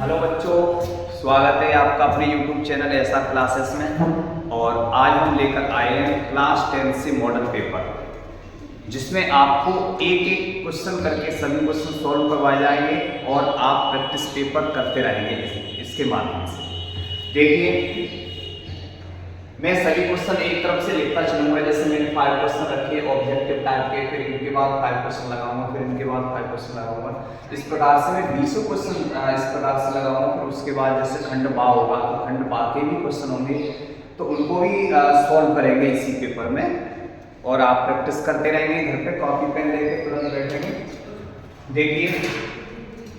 Hello बच्चों, स्वागत है आपका अपने YouTube चैनल ऐसा क्लासेस में। और आज हम लेकर आए हैं क्लास 10 से मॉडल पेपर, जिसमें आपको एक एक क्वेश्चन करके सभी क्वेश्चन सॉल्व करवाए जाएंगे और आप प्रैक्टिस पेपर करते रहेंगे इसके माध्यम से। देखिए, मैं सभी क्वेश्चन एक तरफ से लिखता चलूंगा। जैसे मैंने 5 क्वेश्चन रखे ऑब्जेक्टिव टाइप के, फिर इनके बाद 5 क्वेश्चन लगाऊंगा, फिर इनके बाद 5 क्वेश्चन लगाऊंगा। इस प्रकार से मैं 20 क्वेश्चन इस प्रकार से लगाऊंगा। फिर उसके बाद जैसे खंड बा होगा तो खंड बा के भी क्वेश्चन होंगे, तो उनको भी सॉल्व करेंगे इसी पेपर में। और आप प्रैक्टिस करते रहेंगे, घर पे कॉपी पेन लेके तुरंत बैठेंगे। देखिए,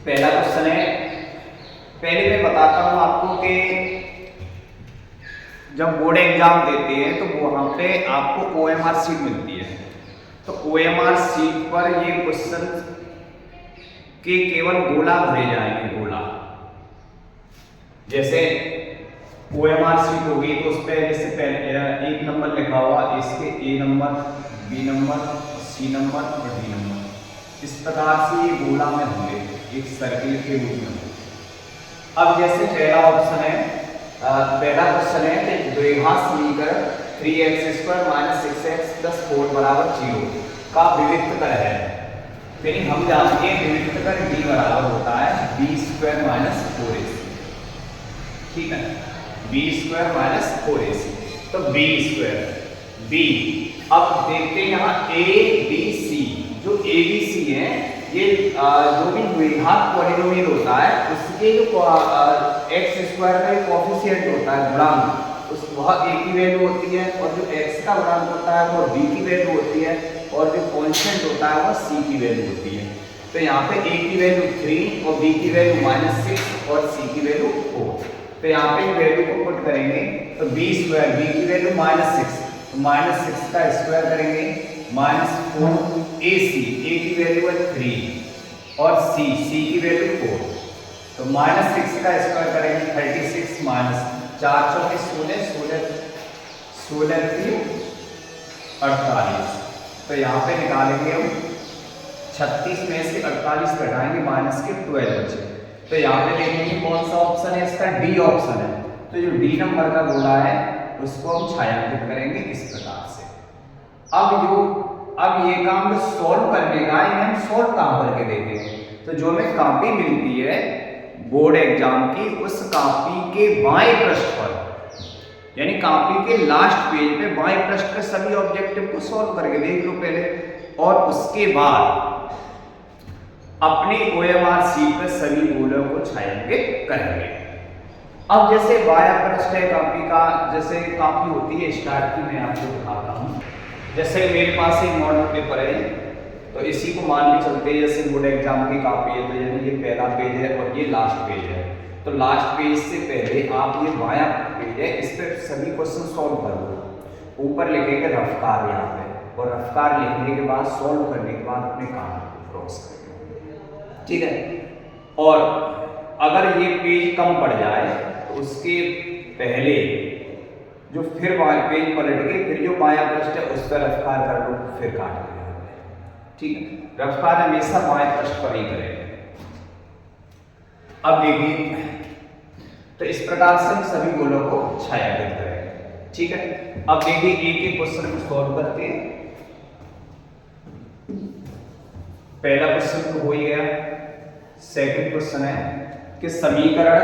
पहला क्वेश्चन है। पहले मैं बताता हूँ आपको कि जब बोर्ड एग्जाम देते हैं तो वहां पे आपको OMR सीट मिलती है। तो OMR सीट पर ये क्वेश्चन के केवल गोला भरे जाएंगे, गोला। जैसे OMR सीट होगी तो उस पर जैसे पहले 1 नंबर लिखा हुआ, इसके A number, B number, C number और D नंबर। इस प्रकार से ये गोला में होंगे, एक सर्किल के रूप में। अब जैसे पहला ऑप्शन है, पहला क्वेश्चन है कि द्विघात समीकरण 3x² - 6x + 4 = 0 का विविक्त कर है। यानी हम जानते हैं विविक्त कर b बराबर होता है b² - 4ac। ठीक है, b² - 4ac। तो b², b। अब देखते हैं यहाँ abc, जो abc है, ये जो भी द्विघात पॉलिनोमियल होता है उसके जो x² का कोएफिशिएंट होता है, गुणांक, उस वह a की वैल्यू होती है, और जो x का गुणांक होता है वो b की वैल्यू होती है, और जो कांस्टेंट होता है वो c की वैल्यू होती है। तो यहाँ पे a की वैल्यू 3 और b की वैल्यू -6 और c की वैल्यू 4। तो यहाँ पे वैल्यू को पुट करेंगे तो b², b की वैल्यू -6, तो -6 का स्क्वायर करेंगे, -4ac, a की वैल्यू है 3 और c की वैल्यू 4। तो -6 का स्क्वायर करेंगे 36 - 4 × 16, 16 × 48। तो यहाँ पे निकालेंगे हम 36 में से 48 घटाएंगे, -12 बचे। तो यहाँ पे देखेंगे कौन सा ऑप्शन है, इसका डी ऑप्शन है। तो जो डी नंबर का गोला है उसको हम छायांकित करेंगे इस प्रकार से। अब ये काम जो सॉल्व करने का है, हम सॉल्व काम करके देखेंगे। तो जो हमें कॉपी मिलती है बोर्ड एग्जाम की, उस कॉपी के बाएं पृष्ठ पर, यानी कॉपी के लास्ट पेज पे बाएं पृष्ठ पे सभी ऑब्जेक्टिव को सॉल्व करके देख लो पहले, और उसके बाद अपनी OMR सीट पे सभी गोलों को छायांकित करेंगे। अब जैसे बाया पृष्ठ है कॉपी का, जैसे कॉपी होती है स्टार्ट की, मैं आपको दिखाता हूँ। जैसे मेरे पास एक मॉडल पेपर है, तो इसी को मान के चलते हैं जैसे बोर्ड एग्जाम की कॉपी है, तो यानी ये पहला पेज है और ये लास्ट पेज है। तो लास्ट पेज से पहले आप ये बाया पेज है, इस पे सभी क्वेश्चन सॉल्व कर लो। ऊपर लिखेंगे रफ्तार यहाँ पे, और रफ्तार लिखने के बाद सॉल्व करने के बाद अपने काम को क्रॉस करेंगे। ठीक है, और अगर ये पेज कम पड़ जाए तो उसके पहले जो फिर पेज पलट के फिर जो बाया पृष्ठ है उस पर रफ्तार कर लो, फिर काट लो। ठीक है, रफ्तार हमेशा बाएं पृष्ठ पर ही करेंगे। अब देखिए, तो इस प्रकार से हम सभी गोलों को छायांकित करेंगे। ठीक है, अब देखिए एक एक क्वेश्चन को सॉल्व करते हैं। पहला क्वेश्चन तो हो ही गया। सेकंड क्वेश्चन है कि समीकरण,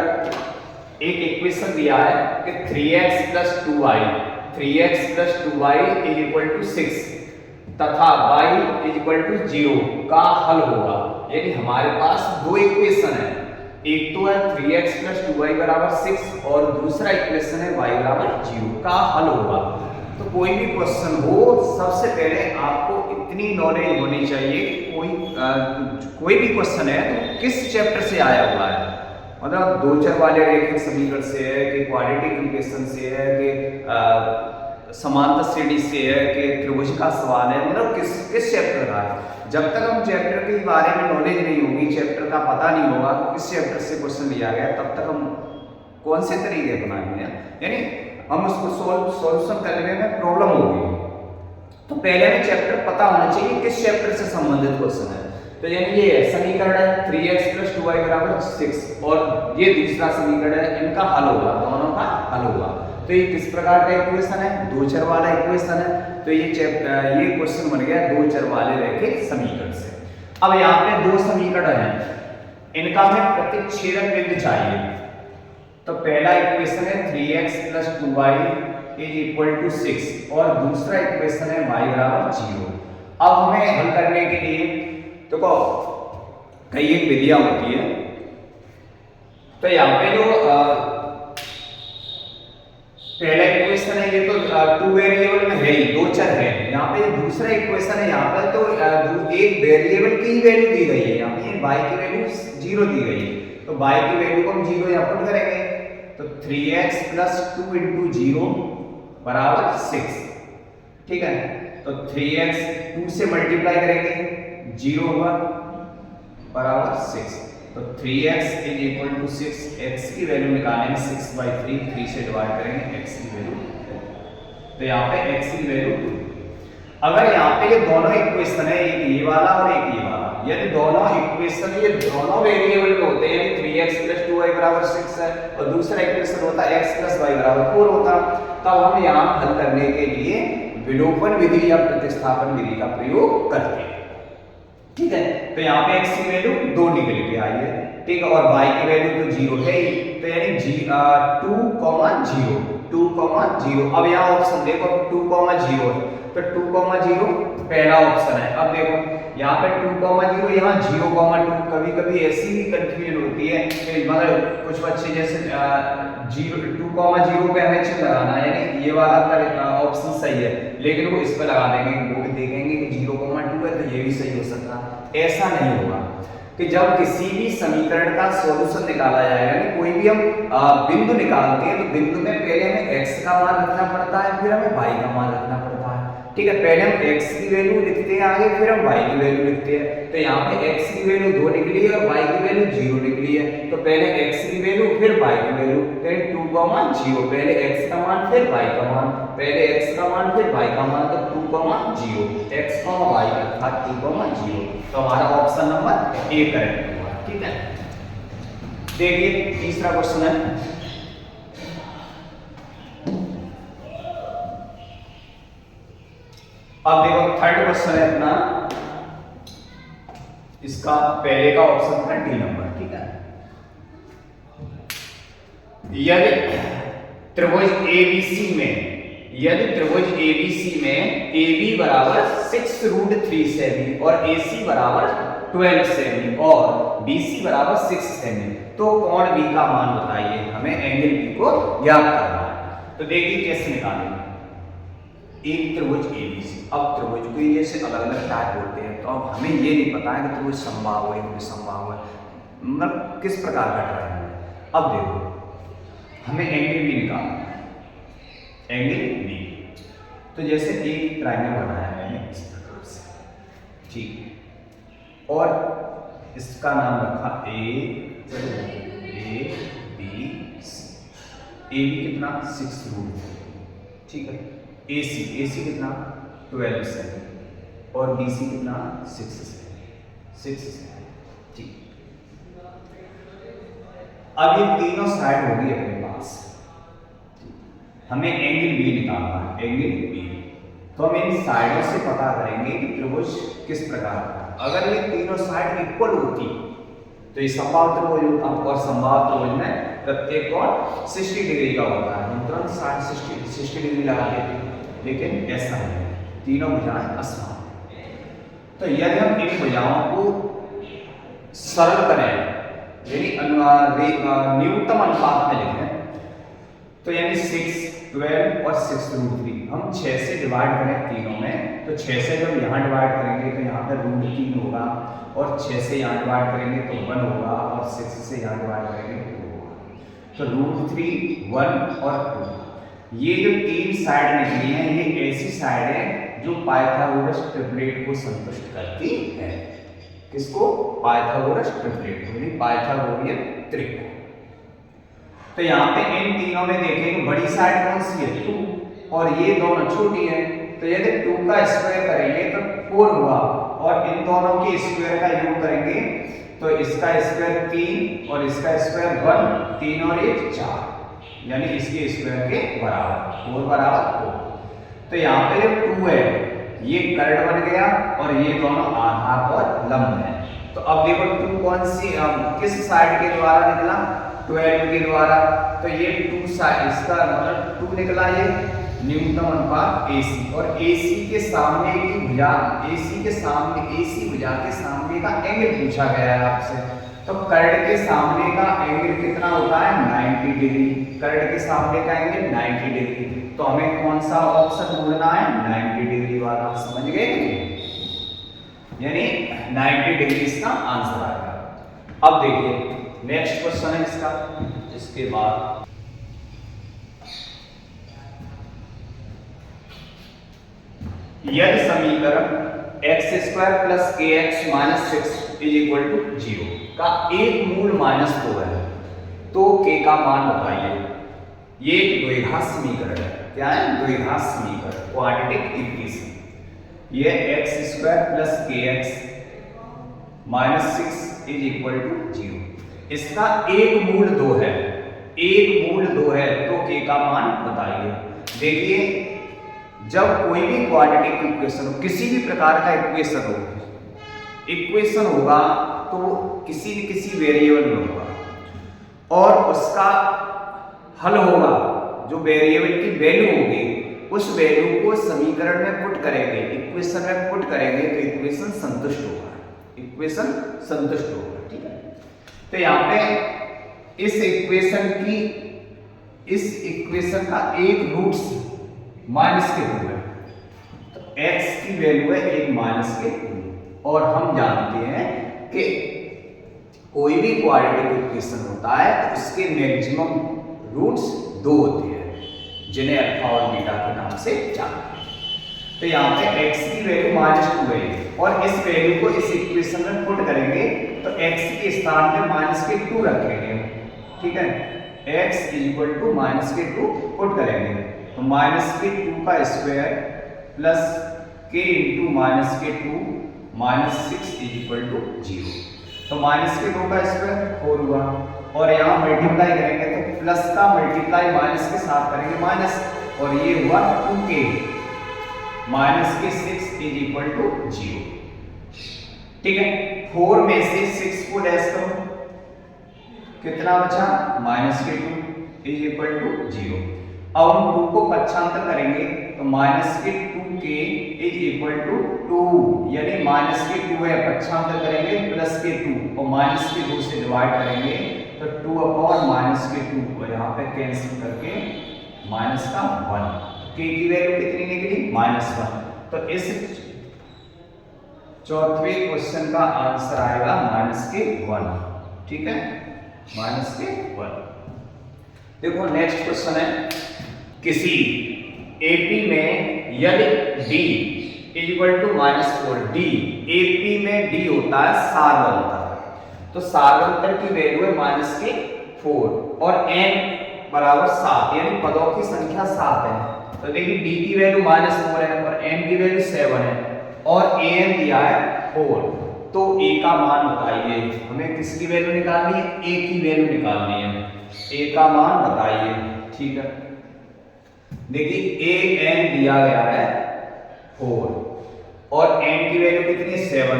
एक इक्वेशन दिया है कि 3x + 2y = 6 तथा y = 0 का हल होगा। यानी हमारे पास दो इक्वेशन है, एक तो है 3x + 2y = 6 और दूसरा इक्वेशन है y = 0 का हल होगा। तो कोई भी क्वेश्चन हो, सबसे पहले आपको इतनी नॉलेज होनी चाहिए कि कोई भी क्वेश्चन है तो किस चैप्टर से आया हुआ है। मतलब दो चर वाले रेखीय समीकरण से है, कि क्वाड्रेटिक इक्वेशन से है, कि समांतर श्रेणी से है, कि त्रिभुज का सवाल है, मतलब किस चैप्टर का है। जब तक हम चैप्टर के बारे में नॉलेज नहीं होगी, चैप्टर का पता नहीं होगा किस चैप्टर से क्वेश्चन लिया गया, तब तक हम कौन से तरीके अपनाएंगे, यानी हम उसको सॉल्यूशन करने में प्रॉब्लम होगी। तो पहले हमें चैप्टर पता होना चाहिए किस चैप्टर से संबंधित क्वेश्चन है। तो यानी ये समीकरण है 3x + 2y बराबर 6 और ये दूसरा समीकरण है, इनका हल होगा, दोनों का हल होगा। तो ये किस प्रकार का इक्वेशन है? दो चर वाला इक्वेशन है। तो ये क्वेश्चन बन गया दो चर वाले रैखिक समीकरण से। अब यहाँ पे दो समीकरण हैं, इनका हमें प्रतिच्छेदन बिंदु चाहिए। तो पहला इक्वेशन है 3x + 2y = 6 और दूसरा इक्वेशन है y बराबर 0। अब हमें हल करने के लिए देखो कई एक विधियां होती है। तो यहाँ पे जो पहला इक्वेशन है ये तो टू वेरिएबल में है ही, दो चर है। यहाँ पे दूसरा इक्वेशन है, यहाँ पर तो एक वेरिएबल की वैल्यू दी गई है, यहाँ पे y की वैल्यू 0 दी गई है। तो y की वैल्यू को हम 0 यहाँ पुट करेंगे। तो 3x + 2 × 0 बराबर 6। ठीक है, तो 3x 2 से मल्टीप्लाई करेंगे 0 होगा बराबर 6। तो 3x = 6, x की वैल्यू निकालेंगे 6/3, 3 से डिवाइड करेंगे x की वैल्यू। तो यहाँ पे x की वैल्यू, अगर यहाँ पे ये दोनों इक्वेशन है, एक ये वाला और एक ये वाला, यदि दोनों इक्वेशन ये दोनों वेरिएबल में होते हैं, यानी 3x + 2y बराबर 6 है और दूसरा इक्वेशन होता x + y बराबर 4 होता, तब हम यहाँ हल करने के लिए विलोपन विधि या प्रतिस्थापन विधि का प्रयोग करते हैं। ठीक है, तो यहाँ पे x की वैल्यू 2 निकल के आई है। ठीक है, और y की वैल्यू तो 0 है ही, तो यानी 2, 0। अब यहाँ ऑप्शन देखो 2, 0, तो 2, 0 पहला ऑप्शन है। अब देखो यहाँ पे 2, 0, यहाँ 0, 2, कभी-कभी ऐसी ही कंफ्यूजन होती है, मगर कुछ बच्चे जैसे 2, 0 पे हमें चिन्ह लगाना है, यानी ये वाला ऑप्शन सही है, लेकिन वो इस पे लगा देंगे, वो भी देखेंगे कि 0, 2 है तो ये भी सही हो सकता है। ऐसा नहीं होगा कि जब किसी भी समीकरण का सॉल्यूशन निकाला जाएगा, यानी कोई भी हम बिंदु निकालते हैं, तो बिंदु में पहले हमें x का मान रखना पड़ता है, फिर हमें y का मान रखना पड़ता है। ठीक है, पहले हम x की वैल्यू लिखते हैं आगे, फिर हम y की वैल्यू लिखते हैं। तो यहाँ पे x की वैल्यू 2 निकली है और y की वैल्यू 0 निकली है। तो पहले x की वैल्यू फिर y की वैल्यू, फिर 2, 0, पहले x का मान फिर y का मान, पहले x का मान फिर y का मान, तो 2, 0, x, y अर्थात 2, 0। तो हमारा ऑप्शन नंबर ए करेक्ट होगा। ठीक है, देखिए तीसरा क्वेश्चन है, अब देखो थर्ड क्वेश्चन है अपना, इसका पहले का ऑप्शन था डी नंबर। ठीक है, यदि त्रिभुज एबीसी में AB बराबर 6√3 सेमी और AC बराबर 12 सेमी और BC बराबर 6 सेमी, तो कोण B का मान बताइए, हमें एंगल B को ज्ञात करना है। तो देखिए कैसे निकालेंगे। एक त्रिभुज ABC, अब त्रिभुज को जैसे अलग अलग टाइप होते हैं, तो अब हमें ये नहीं पता है कि त्रिभुज समबाहु है, विसमबाहु है, मतलब किस प्रकार का ट्रायंगल है। अब देखो हमें एंगल B निकालना है, एंगल B। तो जैसे एक ट्रायंगल बनाया मैंने इस प्रकार से, ठीक, और इसका नाम रखा A B C। AB कितना 6√3। ठीक है, AC कितना 12 सेमी और BC कितना 6 सेमी। ठीक, अब ये तीनों साइड होगी अपने पास, हमें एंगल B निकालना है, एंगल B। तो हम इन साइडों से पता करेंगे कि त्रिभुज किस प्रकार का है। अगर ये तीनों साइड इक्वल होती तो ये समबाहु त्रिभुज होता, और समबाहु त्रिभुज में प्रत्येक कोण 60 डिग्री का होता है, हम तुरंत 60 डिग्री लगाते हैं, लेकिन ऐसा नहीं, तीनों भुजाएं असमान। तो यदि हम इन भुजाओं को सरल करें, यानी न्यूनतम अनुपात में लिखें, तो यानी 6, 12 और 6√3 हम 6 से डिवाइड करें तीनों में, तो 6 से जब यहाँ डिवाइड करेंगे तो यहाँ पर √3 होगा, और 6 से यहाँ डिवाइड करेंगे तो 1 होगा, और 6 से यहाँ डिवाइड करेंगे तो 2 होगा। तो √3, 1 और 2, ये जो तीन साइड निकली हैं, ये ऐसी साइड है जो पाइथागोरस ट्रिपलेट को संतुष्ट करती है। किसको? पाइथागोरस ट्रिपलेट, यानी पाइथागोरियन त्रिकोण। तो यहाँ पे इन तीनों में देखेंगे बड़ी साइड कौन सी है 2, और ये दोनों छोटी है। तो यदि 2 का स्क्वायर करेंगे तो 4 हुआ, और इन दोनों के स्क्वायर का योग करेंगे तो इसका स्क्वायर 3 और इसका स्क्वायर 1, 3 और 1 4, यानी इसके स्क्वायर के बराबर, 4 बराबर 4। तो यहाँ पे जो 2 है ये कर्ड बन गया और ये दोनों आधार और लंब है। तो अब देखो 2 कौन सी किस साइड के द्वारा निकला, 12 के द्वारा। तो ये 2 साइड, इसका मतलब 2 निकला ये न्यूनतम अनुपात AC, और AC के सामने की भुजा, AC के सामने, AC भुजा के सामने का एंगल पूछा गया है आपसे। तो कर्ड के सामने का एंगल कितना होता है, 90 डिग्री। कर्ड के सामने का एंगल 90 डिग्री। तो हमें कौन सा ऑप्शन ढूंढना है, 90 डिग्री वाला, समझ गए, यानी 90 डिग्री इसका आंसर आएगा। अब देखिए नेक्स्ट क्वेश्चन है इसका, इसके बाद यदि समीकरण x² + kx - 6 = 0 का एक मूल -2 है तो k का मान बताइए। ये एक द्विघात समीकरण है। क्या है, द्विघात समीकरण, क्वाड्रेटिक इक्वेशन। ये x² + kx - 6 = 0, इसका एक मूल 2 है, एक मूल 2 है तो k का मान बताइए। देखिए जब कोई भी क्वाड्रेटिक इक्वेशन हो, किसी भी प्रकार का इक्वेशन होगा तो वो किसी न किसी वेरिएबल में होगा और उसका हल होगा, जो वेरिएबल की वैल्यू होगी उस वैल्यू को समीकरण में पुट करेंगे, इक्वेशन में पुट करेंगे तो इक्वेशन संतुष्ट होगा, इक्वेशन संतुष्ट होगा। ठीक है, तो यहाँ पे इस इक्वेशन का एक रूट्स -2 है, तो x की वैल्यू है एक -2, और हम जानते हैं कि कोई भी क्वाड्रेटिक इक्वेशन होता है तो उसके मैक्सिमम रूट्स 2 होते हैं, जिन्हें अल्फा और बीटा के नाम से जानते हैं। तो यहाँ पे x की वैल्यू -2 है और इस वैल्यू को इस इक्वेशन में पुट करेंगे तो x के स्थान पे -2 रखेंगे। ठीक है, x = -2 पुट करेंगे तो -2 का स्क्वायर प्लस k × -2 -6 = 0। तो -2 का स्क्वायर 4 हुआ और यहाँ मल्टीप्लाई करेंगे तो प्लस का मल्टीप्लाई माइनस के साथ करेंगे माइनस, और ये हुआ 2k -6 = 0। ठीक है, 4 में से 6 को लेस करो, कितना बचा, -2 = 0। अब हम 2 को पक्षांतर करेंगे तो -2k = 2, यानी -2 है, पक्षांतर करेंगे +2 और -2 से डिवाइड करेंगे तो 2/-2 और यहाँ पे कैंसिल करके -1, k की वैल्यू कितनी निकली, -1। तो इस चौथे क्वेश्चन का आंसर आएगा -1। ठीक है, -1। देखो नेक्स्ट क्वेश्चन है, किसी AP में यदि D = -4, D AP में D होता है सार्वंतर, तो सार्वंतर की वैल्यू है -4 और n = 7, यानी पदों की संख्या 7 है। तो देखिए D की वैल्यू -4 है और n की वैल्यू 7 है और an दिया है 4, तो a का मान बताइए। हमें किसकी वैल्यू निकालनी है, a की वैल्यू निकालनी है, a का मान बताइए। ठीक है, देखिए an दिया गया है 4 और n की वैल्यू कितनी है, 7,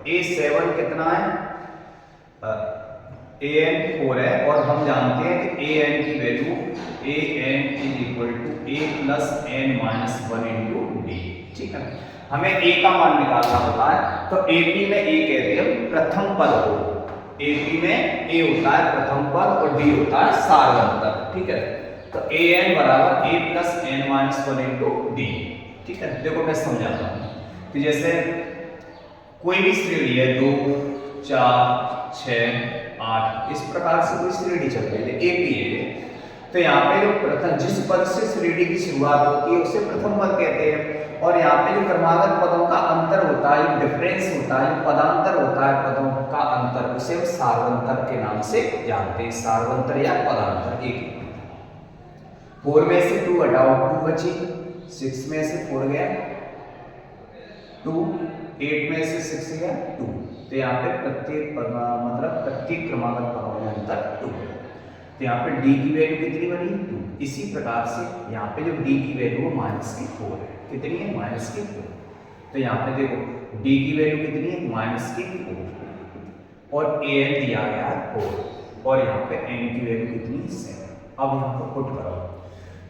a7 कितना है, an 4 है और हम जानते हैं कि an की value an = a + n - 1 × d। ठीक है, हमें a का मान निकालना होता है, तो AP में a कहते हैं प्रथम पद को, AP में a होता है प्रथम पद और d होता है सार्वंतर। ठीक है, तो an = a + n - 1 × d। ठीक है, देखो मैं समझाता हूँ कि जैसे कोई भी श्रेणी है 2, 4, 6, 8, इस प्रकार से कोई श्रेणी चल रही है, AP है। तो यहाँ पे जो प्रथम जिस पद से श्रेणी की शुरुआत होती है उसे प्रथम पद कहते हैं, और यहाँ पे जो क्रमागत पदों का अंतर होता है, जो डिफरेंस होता है, जो पदांतर होता है पदों का अंतर, उसे हम सार्वंतर के नाम से जानते हैं, सार्वंतर या पदांतर। एक 4 में से 2 हटाओ, 2 बची, 6 में से 4 गया, 2, 8 में से 6 गया 2, तो यहाँ पे प्रत्येक क्रमांक पदों में अंतर 2, तो यहाँ पे d की वैल्यू कितनी बनी 2। इसी प्रकार से यहाँ पे जो d की वैल्यू है -4 है, कितनी है -4, तो यहाँ पे देखो d की वैल्यू कितनी है -4 और an दिया गया है 4 और यहाँ पे n की वैल्यू कितनी है 7। अब यहाँ पर पुट करो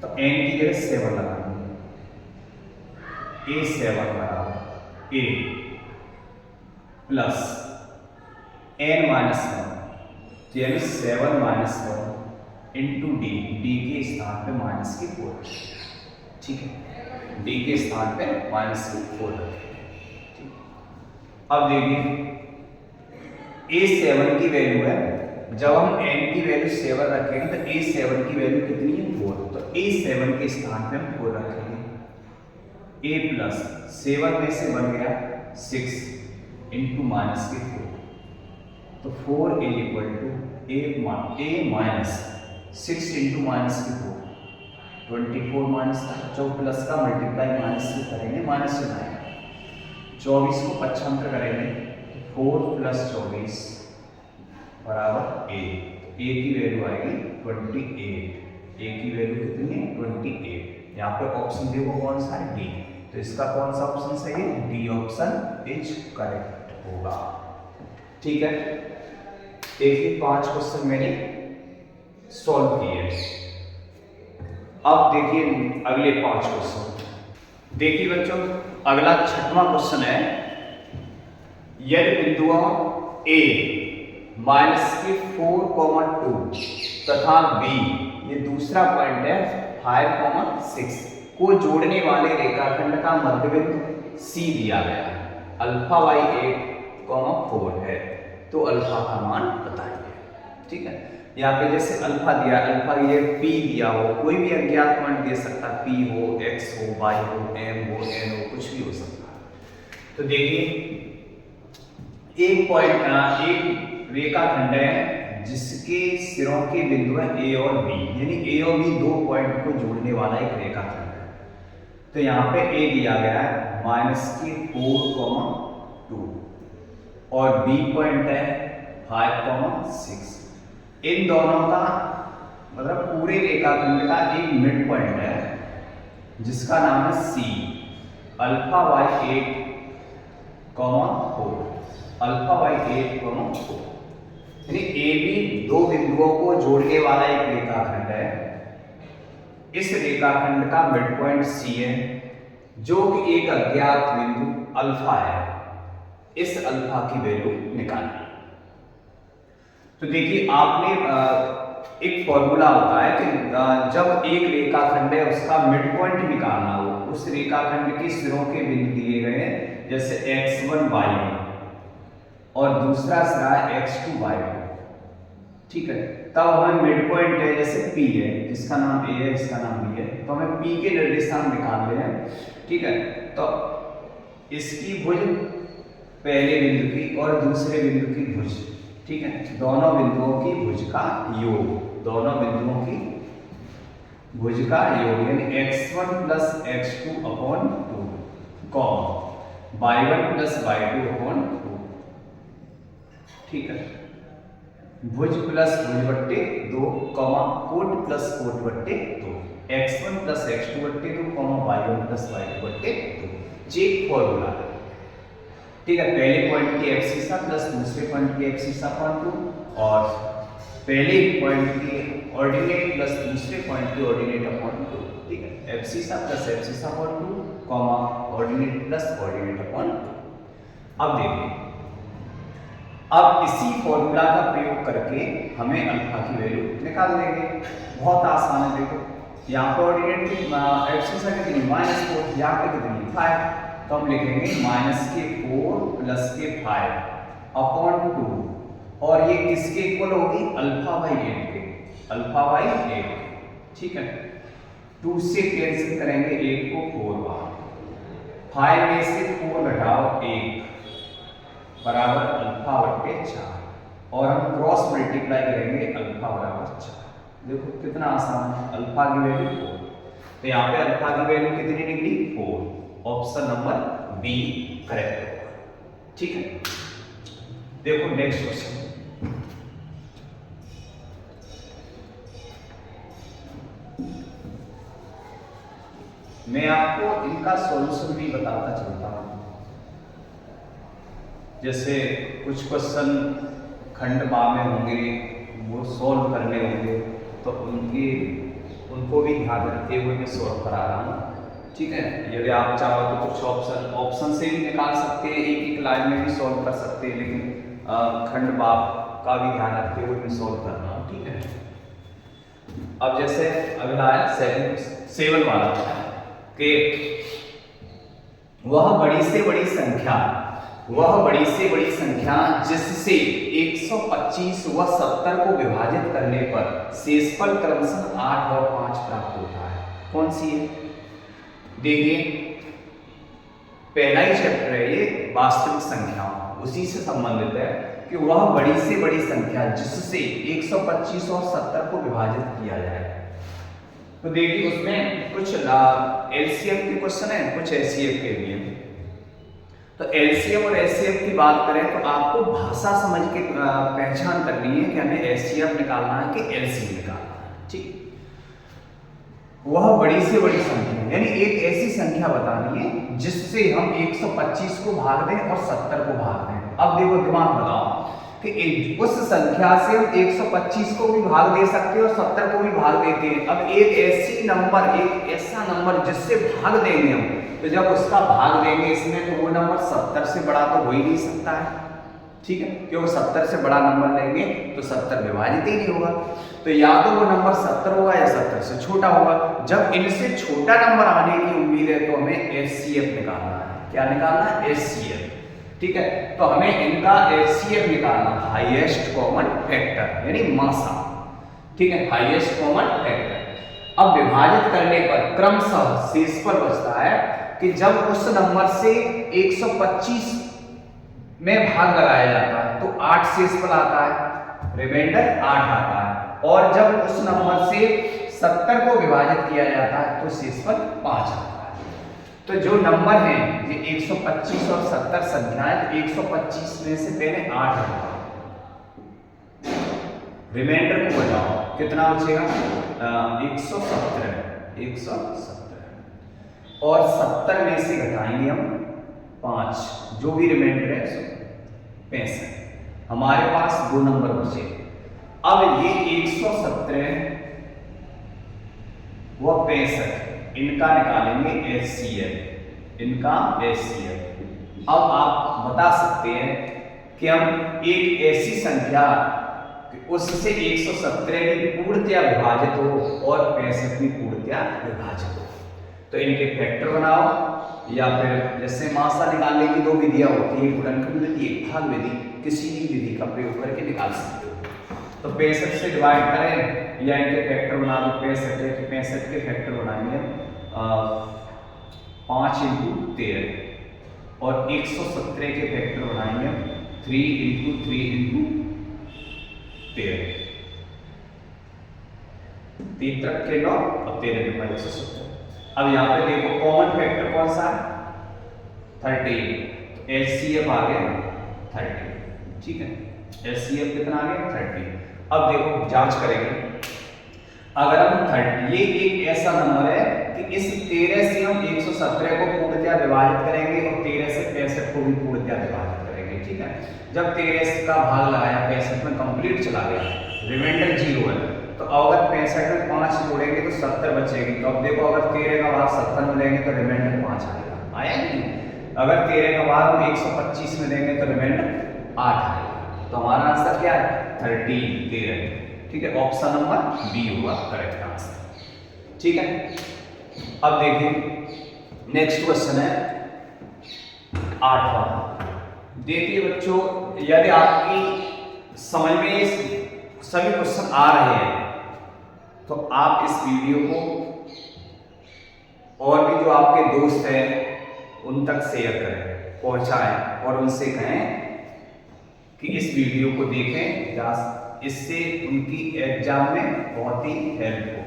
तो n की जगह 7 लगाएंगे, a7 बराबर a प्लस n माइनस 1, यानी 7 माइनस 1 इंटू डी, डी के स्थान पे -4, ठीक है, डी के स्थान पे -4 रखें। अब देखिए a7 की वैल्यू है, जब हम n की वैल्यू 7 रखेंगे तो a7 की वैल्यू कितनी है 4, तो a7 के स्थान पे हम 4 रखेंगे, a प्लस 7 में से बन गया 6 इंटू -4, तो 4 is equal to a minus 6 into -4 24 minus का, जो प्लस का मल्टीप्लाई माइनस से करेंगे माइनस से आएगा, 24 को 55 करेंगे 4 प्लस 24 बराबर a, a की वैल्यू आएगी 28, a की वैल्यू कितनी है 28। यहाँ पे ऑप्शन देखो कौन सा है डी, तो इसका कौन सा ऑप्शन सही है, डी ऑप्शन इज करेक्ट होगा, ठीक है। देखिए 5 क्वेश्चन मैंने सॉल्व किए। अब देखिए अगले 5 क्वेश्चन। देखिए बच्चों अगला 6वां क्वेश्चन है, यदि बिंदुओं a -4,2 तथा b, ये दूसरा पॉइंट है 5,6 को जोड़ने वाले रेखाखंड का मध्यबिंदु c दिया गया है, अल्फा y 8,4 है, तो अल्फा का मान बताइए, ठीक है। यहाँ पे जैसे अल्फा दिया, अल्फा ये p दिया हो, कोई भी अज्ञात पॉइंट दे सकता, p हो, x हो, y हो, m हो, n हो, कुछ भी हो सकता है। तो देखिए एक रेखाखंड है जिसके सिरों के बिंदु है a और b, यानी a और b दो पॉइंट को जोड़ने वाला एक रेखाखंड है। तो यहाँ पे a दिया गया है -4,2 और b पॉइंट है 5,6। इन दोनों का मतलब पूरे रेखाखंड का एक मिड पॉइंट है जिसका नाम है c, alpha y 8,4, alpha y 8,4, यानी ए बी दो बिंदुओं को जोड़ने वाला एक रेखाखंड है। इस रेखाखंड का मिड पॉइंट c है जो कि एक अज्ञात बिंदु अल्फा है। इस अल्फा की वैल्यू निकालनी। तो देखिए आपने एक फॉर्मूला होता है कि जब एक रेखाखंड है उसका मिड पॉइंट निकालना हो, उस रेखाखंड के सिरों के बिंदु दिए गए हैं, जैसे x1 y1 और दूसरा सिरा है x2 y2, ठीक है। तब हमें मिड पॉइंट है जैसे p है, जिसका नाम a है, इसका नाम b है, तो हमें p के निर्देशांक निकालने हैं, ठीक है। तो इसकी भुज पहले बिंदु की और दूसरे बिंदु की भुज, ठीक है, दोनों बिंदुओं की भुज का योग, दोनों बिंदुओं की भुज का योग, यानी x1 plus x2 upon 2 com y1 plus y2 upon 2, ठीक है। भुज प्लस भुज बट्टे 2 कॉमा कोट प्लस कोट बट्टे 2, x1 प्लस x2 बट्टे 2 कॉमा y1 प्लस y2 बट्टे 2, चेक फॉर्मूला है, ठीक है। पहले पॉइंट की एब्सिसा प्लस दूसरे पॉइंट की एब्सिसा अपॉन 2 और पहले पॉइंट की ऑर्डिनेट प्लस दूसरे पॉइंट की ऑर्डिनेट अपॉन 2, ठीक है। Abscissa plus abscissa upon 2 comma ordinate plus ordinate upon 2। अब देखिए, अब इसी फॉर्मूला का प्रयोग करके हमें अल्फा की वैल्यू निकाल देंगे। बहुत आसान है, देखो यहाँ पर ऑर्डिनेट की एब्सिसा कितनी -4, यहाँ पे कितनी 5, तो हम लिखेंगे -4 प्लस के 5 अपॉन 2, और ये किसके इक्वल होगी, अल्फा बाई 8 के, अल्फा बाई 8, ठीक है। 2 से कैंसिल करेंगे 8 को 4 बार, 5 में से 4 घटाओ 1 बराबर अल्फा बट्टे 4, और हम क्रॉस मल्टीप्लाई करेंगे अल्फा बराबर 4। देखो कितना आसान है, अल्फा की वैल्यू 4, तो यहाँ पे अल्फा की वैल्यू कितनी निकली 4, ऑप्शन नंबर बी करेक्ट होगा। ठीक है, देखो नेक्स्ट क्वेश्चन। मैं आपको इनका सॉल्यूशन भी बताता चलता हूं। जैसे कुछ क्वेश्चन खंड बा में होंगे, वो सॉल्व करने होंगे, तो उनको भी ध्यान रखते हुए मैं सॉल्व करा रहा हूँ। ठीक है, यदि आप चाहो तो कुछ ऑप्शन से भी निकाल सकते हैं, एक एक लाइन में भी सॉल्व कर सकते हैं, लेकिन खंड बा का भी ध्यान रखते हुए मैं सॉल्व कर रहा हूँ। ठीक है, अब जैसे अगला है 7 वाला कि वह बड़ी से बड़ी संख्या जिससे 125 व 70 को विभाजित करने पर शेषफल क्रमशः 8 और 5 प्राप्त होता है, कौन सी है? देखिए, पहला ही चैप्टर है ये, वास्तविक संख्याओं, उसी से संबंधित है कि वह बड़ी से बड़ी संख्या जिससे 125 और 70 को विभाजित किया जाए। तो देखिए उसमें कुछ एलसीएम के क्वेश्चन है, कुछ एचसीएफ के लिए। तो एलसीएम और एचसीएफ की बात करें तो आपको भाषा समझ के पहचान करनी है कि हमें एचसीएफ निकालना है कि एलसीएम निकालना है। ठीक, वह बड़ी से बड़ी संख्या यानी एक ऐसी संख्या बतानी है जिससे हम 125 को भाग दें और 70 को भाग दें। अब देखो दिमाग लगाओ कि उस संख्या से हम 125 को भी भाग दे सकते हैं और 70 को भी भाग देते हैं। अब एक ऐसा नंबर जिससे भाग देंगे हम, तो जब उसका भाग देंगे इसमें तो वो नंबर 70 से बड़ा तो हो ही नहीं सकता है। ठीक है, क्योंकि 70 से बड़ा नंबर लेंगे तो 70 विभाजित ही नहीं होगा, तो या तो वो नंबर 70 होगा या 70 से छोटा होगा। जब इनसे छोटा नंबर आने की उम्मीद है तो हमें एचसीएफ निकालना है। क्या निकालना है? एचसीएफ। ठीक है, तो हमें इनका एचसीएफ निकालना, हाईएस्ट कॉमन फैक्टर यानी मासा। ठीक है, हाईएस्ट कॉमन फैक्टर। अब विभाजित करने पर क्रमशः शेषफल बचता है कि जब उस नंबर से 125 में भाग लगाया जाता है तो 8 शेषफल आता है, रिमाइंडर 8 आता है, और जब उस नंबर से 70 को विभाजित किया जाता है तो शेषफल 5 आता है। तो जो नंबर है ये 125 और 70 संख्याएं, तो 125 में से पहले 8 हटाओ, रिमाइंडर को बचाओ, कितना बचेगा? 117 और 70 में से घटाएंगे हम 5, जो भी रिमाइंडर है 65। हमारे पास 2 नंबर बचे। अब ये 117 व 65 इनका निकालेंगे एचसीएफ, इनका एचसीएफ। अब आप बता सकते हैं कि हम एक ऐसी संख्या उससे 117 भी पूर्णतया विभाजित हो और 65 भी पूर्णतया विभाजित हो, तो इनके फैक्टर बनाओ, या फिर जैसे मासा निकालने की 2 विधियां होती है, गुणनखंड विधि, एक भाग विधि, किसी भी विधि का प्रयोग करके निकाल सकते हो। तो 65 से डिवाइड करें या इनके फैक्टर बना दो। 65 है तो 65 के फैक्टर बनाएंगे 5 × 13 और 117 के फैक्टर बनाएंगे 3 × 3 × 13। 3 तक के 9 और 13 के 117। अब यहाँ पे देखो कॉमन फैक्टर कौन सा है? 13। एचसीएफ आ गया 13। ठीक है, एचसीएफ कितना आ गया? 13। अब देखो जांच करेंगे, अगर हम ये एक ऐसा नंबर है कि इस 13 से हम 117 को पूर्णतया विभाजित करेंगे और 13 से 65 को भी पूर्णतया विभाजित करेंगे। ठीक है, जब 13 का भाग लगाया 65 में कंप्लीट चला गया, रिमाइंडर 0 है, तो अगर 65 में 5 जोड़ेंगे तो 70 बचेगी। तो अब देखो अगर 13 का भाग 70 में लेंगे तो रिमाइंडर 5 आएगा, आया नहीं? अगर 13 का भाग हम 125 में देंगे तो रिमाइंडर 8 आएगा। तो हमारा आंसर क्या है? 13। ठीक है, ऑप्शन नंबर बी होगा करेक्ट आंसर। ठीक है, अब देखिए नेक्स्ट क्वेश्चन है 8वां। देखिए बच्चों, यदि आपकी समझ में सभी क्वेश्चन आ रहे हैं तो आप इस वीडियो को और भी जो आपके दोस्त हैं उन तक शेयर करें, पहुंचाएं और उनसे कहें कि इस वीडियो को देखें, इससे उनकी एग्जाम में बहुत ही हेल्प हो।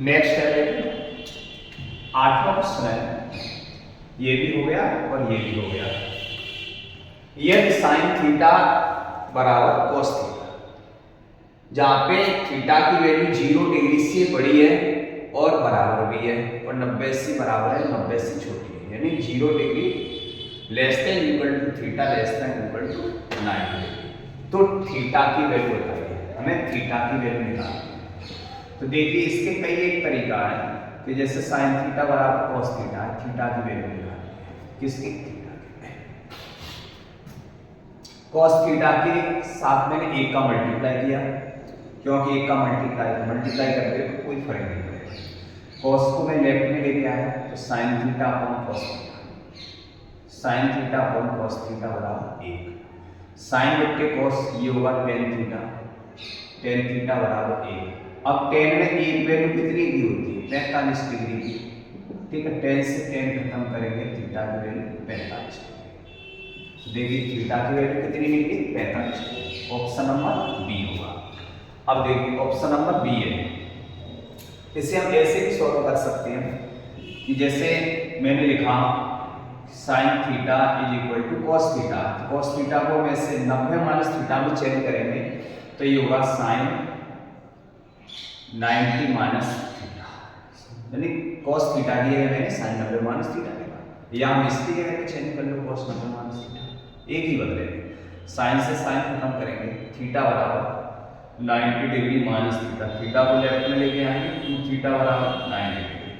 नेक्स्ट है देखिए 8वां क्वेश्चन है, ये भी हो गया और ये भी हो गया। यदि साइन थीटा बराबर कॉस थीटा, जहां पे थीटा की वैल्यू 0 डिग्री से बड़ी है और बराबर भी है और 90 से बराबर है, 90 से छोटी है, यानी 0 degree less than equal to theta less than equal to 90 degree. तो थीटा की वैल्यू बताइए, हमें थीटा की वैल्यू निकालनी है। तो देखिए इसके कई एक तरीका है कि जैसे साइन थीटा बराबर कॉस थीटा है, थीटा की वैल्यू निकालनी है। किसकी? थीटा की। कॉस थीटा के साथ मैंने 1 का मल्टीप्लाई किया, क्योंकि 1 का मल्टीप्लाई करके तो कोई फर्क नहीं पड़ेगा। कॉस को मैं लेफ्ट में लेके आया तो sine theta upon cos theta, sine theta upon cos theta बराबर 1। साइन बट्टे कॉस ये होगा टेन थीटा, टेन थीटा बराबर 1। अब टेन में एक वैल्यू कितनी की होती है? 45 डिग्री की, ठीक है। 10 से 10 खत्म करेंगे, थीटा की वैल्यू 45 डिग्री। देखिए थीटा की वैल्यू कितनी निकली? 45 डिग्री। ऑप्शन नंबर बी होगा। अब देखिए ऑप्शन नंबर बी है, इसे हम ऐसे भी सॉल्व कर सकते हैं कि जैसे मैंने लिखा sine theta is equal to cos theta, cos theta को हम ऐसे 90 माइनस थीटा में चेंज करेंगे तो ये होगा साइन 90 माइनस थीटा, यानी कॉस थीटा की जगह मैंने साइन 90 माइनस थीटा लिखा, या हम इसकी जगह पे चेंज कर लो कॉस 90 माइनस थीटा, एक ही बदलेंगे। साइन से साइन खत्म करेंगे, थीटा बराबर 90 डिग्री माइनस थीटा, थीटा को लेफ्ट में लेके आएंगे, 2 थीटा बराबर 90 डिग्री,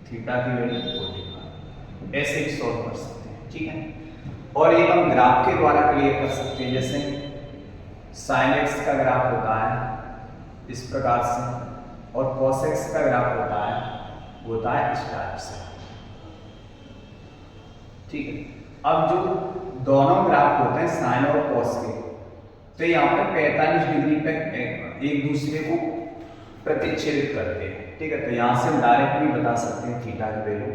थीटा की वैल्यू 45। ऐसे ही सॉल्व कर सकते हैं, ठीक है। और ये हम ग्राफ के द्वारा क्लियर कर सकते हैं, जैसे साइन एक्स का ग्राफ होता है इस प्रकार से और कॉस एक्स का ग्राफ होता है इस टाइप से, ठीक है। अब जो दोनों ग्राफ होते हैं साइन और कॉस के, तो यहाँ पे 45 डिग्री पे एक दूसरे को प्रतिच्छेदित करते हैं, ठीक है। तो यहाँ से हम डायरेक्टली बता सकते हैं थीटा की वैल्यू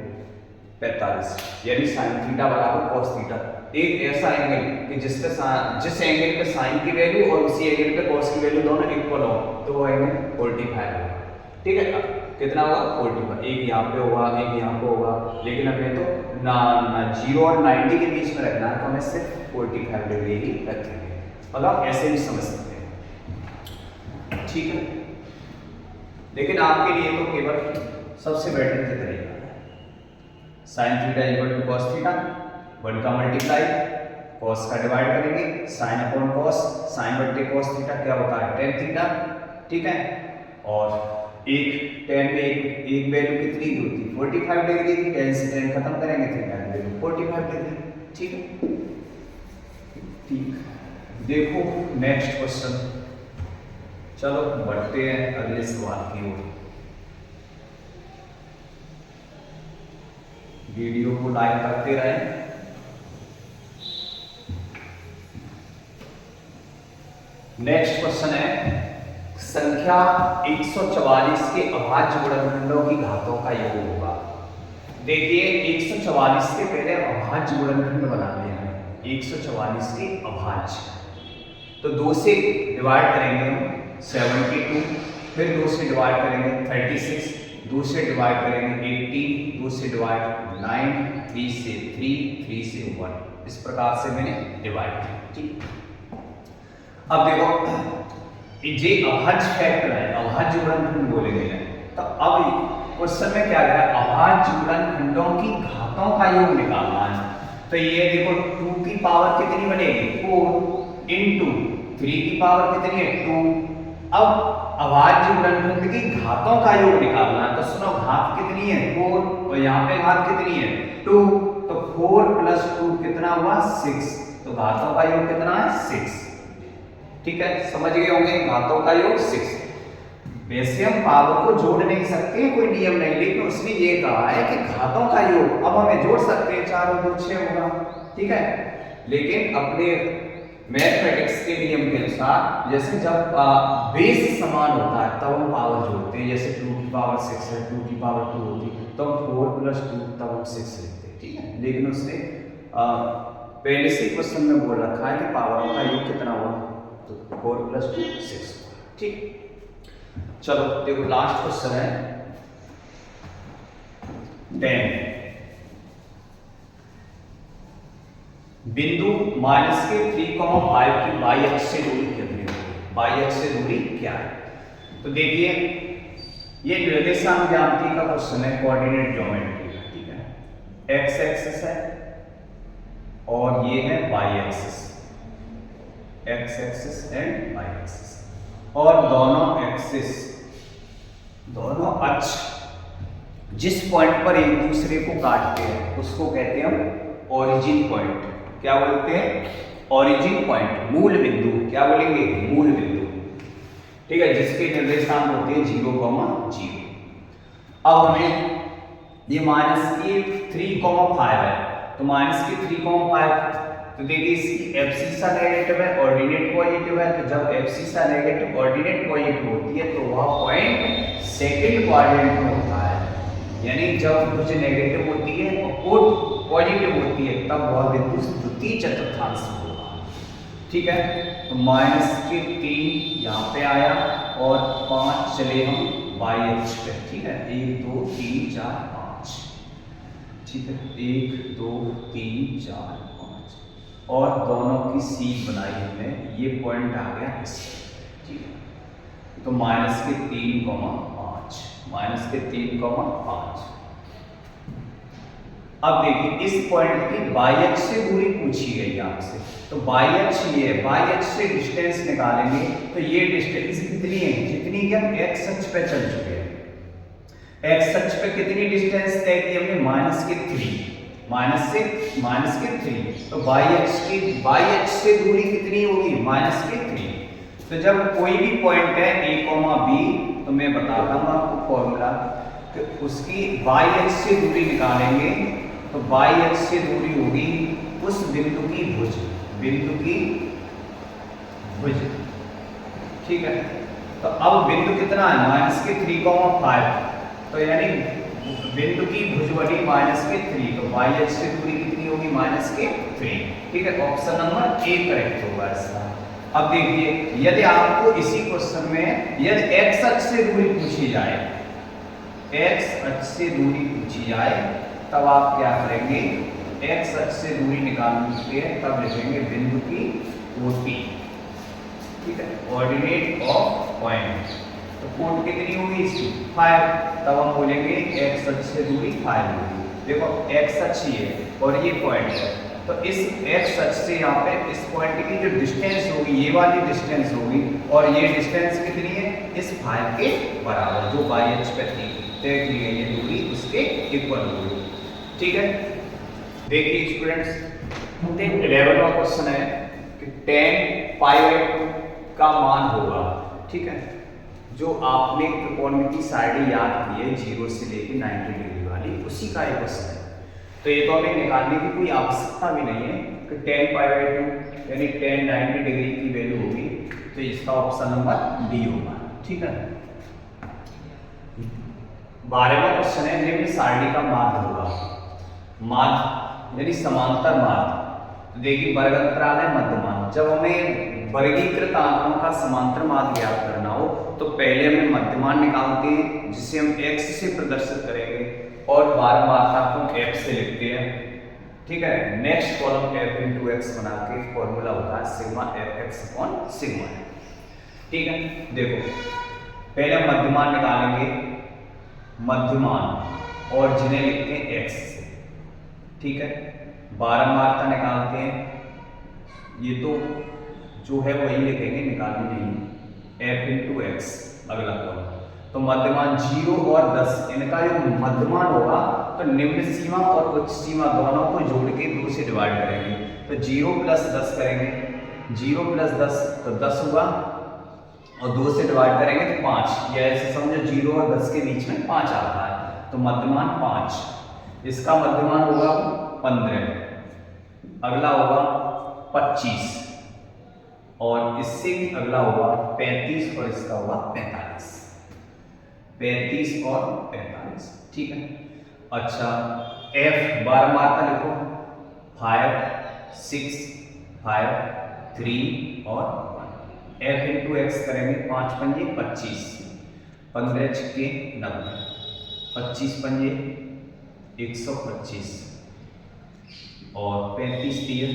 45, यानी साइन थीटा बराबर कॉस थीटा। एक ऐसा एंगल कि जिस एंगल पे साइन की वैल्यू और उसी एंगल पे कॉस की वैल्यू दोनों इक्वल हो, तो वो एंगल 45 होगा, ठीक है। अब कितना होगा? 45। एक यहाँ पे होगा, एक यहाँ पे होगा, लेकिन हमें तो ना 0 और 90 के बीच में रखना है, तो हमें सिर्फ 45 डिग्री ही रखेंगे। मतलब ऐसे भी समझ सकते हैं, ठीक है। लेकिन आपके लिए तो केवल सबसे बेटर के तरीका है sine theta equal to cos theta, 1 का मल्टीप्लाई, कॉस का डिवाइड करेंगे, साइन अपॉन कॉस, साइन बट्टे कॉस थीटा क्या होता है? टेन थीटा, ठीक है। और एक टेन में एक वैल्यू कितनी की होती है? 45 डिग्री की, 10 से 10 खत्म करेंगे, थीटा की वैल्यू 45 डिग्री, ठीक है। ठीक, देखो नेक्स्ट क्वेश्चन, चलो बढ़ते हैं अगले सवाल की ओर। वीडियो को लाइक करते रहें। नेक्स्ट क्वेश्चन है, संख्या 144 के अभाज्य गुणनखंडों की घातों का योग होगा। देखिए 144 के पहले अभाज्य गुणनखंड बनाने हैं, 144 के अभाज्य, तो 2 से डिवाइड करेंगे हम 72, फिर 2 से डिवाइड करेंगे 36, 2 से डिवाइड करेंगे 18, 2 से डिवाइड 9, 3 से 3, 3 से 1, इस प्रकार से मैंने डिवाइड किया, ठीक। अब देखो ये अभाज्य फैक्टर है, अभाज्य गुणनखंड बोलेंगे, तो अब क्वेश्चन में क्या है? अभाज्य गुणनखंडों की घातों का योग निकालना है। तो ये देखो 2 की पावर कितनी बनेगी? 4 इंटू 3 की पावर कितनी है? 2। अब अभाज्य गुणनखंड की घातों का योग निकालना है, तो सुनो घात कितनी है? 4, और यहाँ पे घात कितनी है? 2, तो 4 प्लस 2 कितना हुआ? 6, तो घातों का योग कितना है? 6, ठीक है। समझ गए होंगे, घातों का योग 6। वैसे हम पावर को जोड़ नहीं सकते, कोई नियम नहीं, लेकिन उसने ये कहा है कि घातों का योग अब हमें जोड़ सकते हैं, 4 और 2 6 होगा, ठीक है। लेकिन अपने मैथमेटिक्स के नियम के अनुसार जैसे जब बेस समान होता है तब हम पावर जोड़ते हैं, जैसे 2 की पावर 6 है, 2 की पावर 2 होती है, तो हम 4 प्लस 2 तब हम 6 लिखते हैं, ठीक है। लेकिन उसने पहले से क्वेश्चन में बोल रखा है कि पावर का योग कितना होगा, तो 4 प्लस 2 6, ठीक। चलो देखो लास्ट क्वेश्चन है, 10। बिंदु माइनस के 3,5 की बाई अक्ष से दूरी कितनी होगी? बाई अक्ष से दूरी क्या है? तो देखिए ये निर्देशांक ज्यामिति का क्वेश्चन है, कोऑर्डिनेट ज्योमेट्री का, ठीक है। एक्स एक्सिस है और ये है Y axis, X axis and Y axis, और दोनों एक्सिस, दोनों अक्ष जिस पॉइंट पर एक दूसरे को काटते हैं उसको कहते हैं हम ओरिजिन पॉइंट। क्या बोलते हैं? ओरिजिन पॉइंट, मूल बिंदु। क्या बोलेंगे? मूल बिंदु, ठीक है, जिसके निर्देशांक होते हैं 0,0। अब हमें ये माइनस की 3,5 है, तो माइनस की 3,5, तो देखिए इसकी एब्सिसा नेगेटिव है, ऑर्डिनेट पॉजिटिव है, तो जब एब्सिसा नेगेटिव ऑर्डिनेट पॉजिटिव होती है तो वह पॉइंट सेकंड क्वाड्रेंट में होता है। यानी जब भुज नेगेटिव होती है और कोण पॉजिटिव होती है तब वह बिंदु द्वितीय चतुर्थांश में होगा, ठीक है। तो माइनस के 3 यहाँ पे आया और 5 चले हम वाई अक्ष पे, ठीक है। 1 2 3 4 5, ठीक है, 1 2 3 4 5, और दोनों की सीध बनाई हमने, ये पॉइंट आ गया इससे, ठीक है। तो माइनस के 3,5, माइनस के 3,5। अब देखिए इस पॉइंट की बाई अक्ष से दूरी पूछी गई आपसे, तो बाई अक्ष ये है, बाई अक्ष से डिस्टेंस निकालेंगे तो ये डिस्टेंस कितनी है? जितनी कि हम एक्स अक्ष पे चल चुके हैं। एक्स अक्ष पे कितनी डिस्टेंस तय की हमने? माइनस के 3, माइनस के 3, तो बाई अक्ष से दूरी कितनी होगी? माइनस के 3। तो जब कोई भी पॉइंट है a, b, तो मैं बता दूंगा आपको फॉर्मूला, तो उसकी बाई अक्ष से दूरी निकालेंगे तो बाई अक्ष से दूरी होगी उस बिंदु की भुज, बिंदु की भुज, ठीक है। तो अब बिंदु कितना है? माइनस के 3,5, तो यानी बिंदु की भुज बनी माइनस के 3, तो बाई अक्ष से दूरी कितनी होगी? माइनस के 3, ठीक है। ऑप्शन नंबर ए करेक्ट होगा इसका। अब देखिए यदि आपको इसी क्वेश्चन में यदि एक्स अक्ष से दूरी पूछी जाए, एक्स अक्ष से दूरी पूछी जाए, तब आप क्या करेंगे? एक्स अक्ष से दूरी निकालनी है तब लिखेंगे बिंदु की कोटि, ठीक है, कोऑर्डिनेट ऑफ पॉइंट। तो कोट कितनी होगी इसकी? 5, तब हम बोलेंगे एक्स अक्ष से दूरी 5 होगी। देखो एक्स अक्ष ये और ये पॉइंट है, तो इस एक्स अक्ष से यहाँ पे इस पॉइंट की जो डिस्टेंस होगी, ये वाली डिस्टेंस होगी, और ये डिस्टेंस कितनी है? इस 5 के बराबर, जो बाई अक्ष पे थी तय की गई ये दूरी उसके इक्वल होगी, ठीक है। देखिए स्टूडेंट्स 11वां क्वेश्चन है कि tan π/2 का मान होगा, ठीक है। जो आपने त्रिकोणमिति साइड याद की है 0 से लेकर 90 डिग्री वाली, उसी का एक क्वेश्चन है। तो ये तो हमें निकालने की कोई आवश्यकता भी नहीं है कि tan π/2 यानी tan 90 डिग्री की वैल्यू होगी, तो इसका ऑप्शन नंबर डी होगा, ठीक है। 12वां क्वेश्चन है निम्न सारणी का माध्य होगा, माध्य यानी समांतर माध्य। तो देखिए वर्ग अंतराल है मध्यमान। जब हमें वर्गीकृत आंकड़ों का समांतर माध्य ज्ञात करना हो तो पहले हमें मध्यमान निकालते हैं, जिसे हम x से प्रदर्शित करेंगे और बारंबारता को f से लिखते हैं, ठीक है। Next column f into x बना के फॉर्मूला होता है सिग्मा fx अपॉन सिग्मा, ठीक है। देखो पहले हम मध्यमान निकालेंगे, मध्यमान, और जिन्हें लिखते हैं x से, ठीक है। बारंबारता निकालते हैं, ये तो जो है वही लिखेंगे, निकालनी नहीं, f इंटू एक्स अगला कॉलम। तो मध्यमान 0 और 10, इनका जो मध्यमान होगा तो निम्न सीमा और उच्च सीमा दोनों को जोड़ के 2 से डिवाइड करेंगे, तो 0 प्लस 10 करेंगे, 0 प्लस 10 तो 10 हुआ, और 2 से डिवाइड करेंगे तो 5, या ऐसे समझो 0 और 10 के बीच में 5 आता है, तो मध्यमान 5। इसका मध्यमान होगा 15, अगला होगा 25, और इससे भी अगला होगा 35, और इसका होगा 45, 35 और 45, ठीक है। अच्छा f बारंबारता लिखो, 5 6 5 3 और 1, f इंटू एक्स करेंगे, 5 पंजे 25, 15 छक्के 90, 25 पंजे 125 और 35 दिए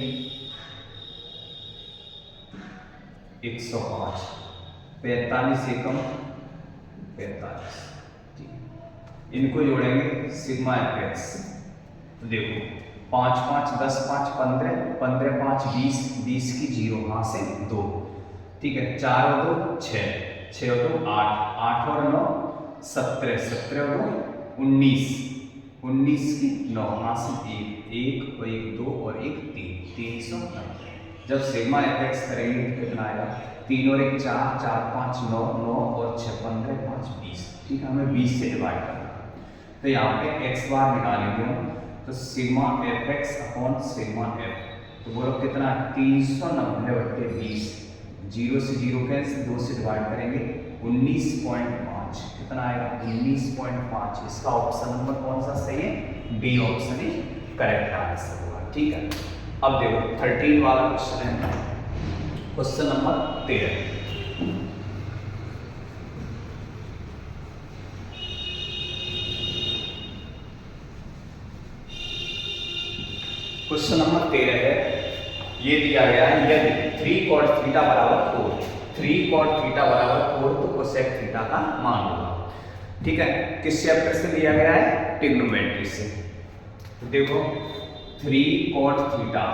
105, 45 एकम 45, इनको जोड़ेंगे सिग्मा एफ। तो देखो 5 5 10 5 15, 15 5 20, 20 की 0 यहाँ से 2, ठीक है, 4 और 2 6, 6 और 2 8, 8 और 9 17, 17 और 2 19, 19 की 9 यहाँ से 1 1 और 1 2 और 1 3, 390। जब सिग्मा एफ एक्स करेंगे तो कितना आएगा, 3 और 1 4, 4 5 9, 9 और 6 15, 5 20, ठीक है, हमें 20 से डिवाइड करना। तो यहाँ पे एक्स बार निकालेंगे हम, तो sigma F x upon sigma F, तो बोलो कितना 390/20, 0 से 0 कैंसिल, 2 से डिवाइड करेंगे 19.5, कितना आएगा 19.5। इसका ऑप्शन नंबर कौन सा सही है, B option is correct answer होगा, ठीक है। अब देखो 13 वाला क्वेश्चन है, क्वेश्चन नंबर 13। क्वेश्चन नंबर 13 है, ये दिया गया है यदि 3 cot थीटा बराबर 4, 3 cot थीटा बराबर 4 तो कोसेक थीटा का मान होगा, ठीक है। किस चैप्टर से दिया गया है, ट्रिग्नोमेट्री से। तो देखो 3 cot theta